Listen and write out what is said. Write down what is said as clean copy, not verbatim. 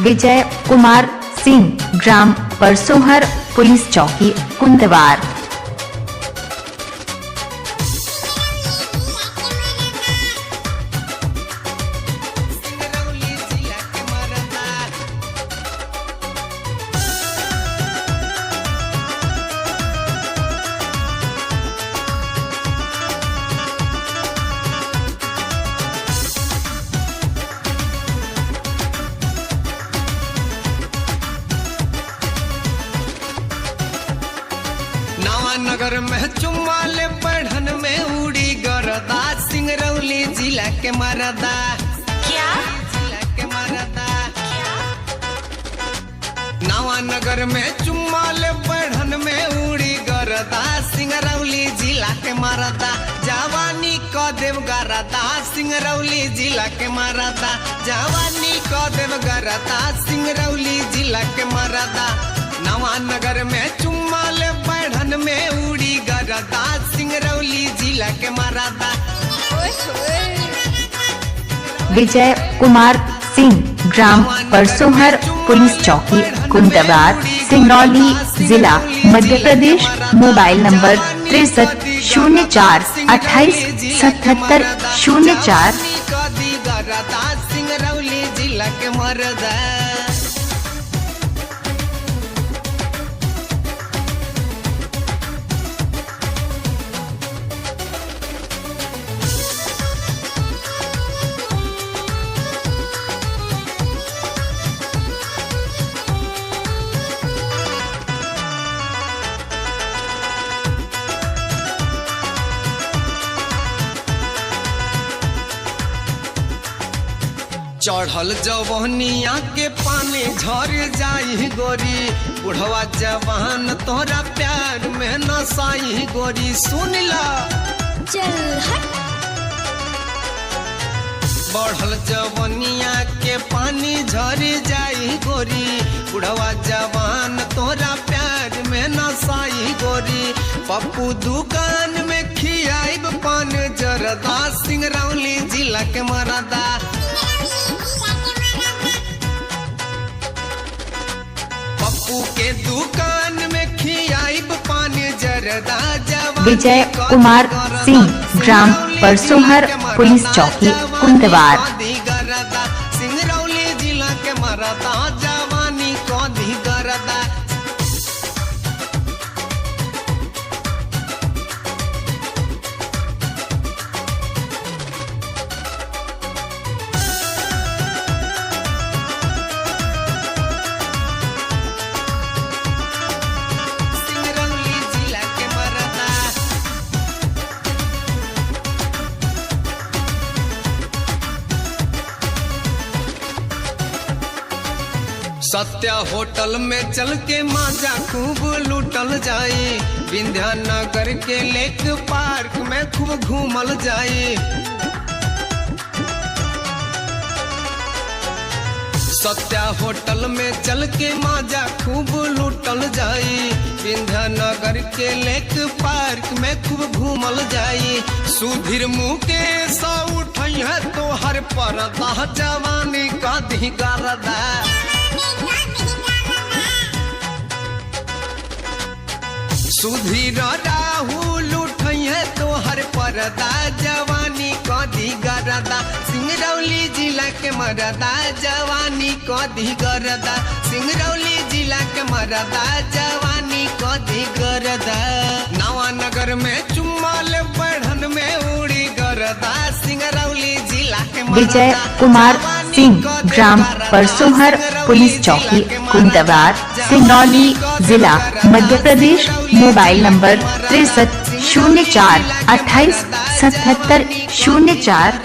Vijay Kumar Singh, gram परसोहर, police चौकी कुंदवार। नगर में चुम्माले बढ़न में उड़ी गरदा, सिंगरौली जिला के मरदा। क्या जिला के मरदा? नवा नगर में चुम्माले बढ़न में उड़ी गरदा, सिंगरौली जिला के मरदा। जवानी को देव गरदा, सिंगरौली जिला के मरदा। जवानी को देव गरदा, सिंगरौली जिला के मरदा। नवा नगर में चुम्माले बढ़न में उड़ी गरदा, सिंगरौली जिला के मरदा। विजय कुमार सिंह, ग्राम परसोहर, पुलिस चौकी कुंदवार, सिंगरौली जिला, मध्य प्रदेश। Mobile number 63 04 28 77 04। सिंगरौली जिला के मरदा। चढ़ल जवनिया के पानी झर जाई गोरी, बुढ़वा जवान तोरा प्यार में नसाई गोरी। सुन ला चल हट। बढ़ल जवनिया के पानी झर जाई गोरी, बुढ़वा जवान तोरा प्यार में नसाई गोरी। पप्पू दुकान में खियाइब पान जरदा, सिंगरौली जिला के मरदा। पप्पू के दुकान में खियाइब पान जरदा। विजय कुमार सिंह, ग्राम परसोहर, पुलिस चौकी कुंदवार। सिंगरौली जिला के मरदा, जवानी को दी गरदा। सत्या होटल में चल के माजा खूब लूटल जाई, विंध्यानगर के लेक पार्क में खूब घूमल जाई। सत्या होटल में चल के माजा खूब लूटल जाई, विंध्यानगर के लेक पार्क में खूब घूमल जाई। सुधीर मुकेश उठई है तो हर परदा, जवानी का दी गरदा। सुधीर राहुल उठई है तो हर परदा, जवानी को दी गरदा। सिंगरौली जिला के मरदा, जवानी को दी गरदा। सिंगरौली जिला के मरदा, जवानी को दी गरदा। नवा नगर में चुम्माल बढ़न में उड़ी गरदा, सिंगरौली जिला के मरदा। विजय कुमार सिंह, ग्राम परसोहर, पुलिस चौकी कुंदवार, सिंगरौली जिला, मध्य प्रदेश। Mobile number 63 04 28 77 04।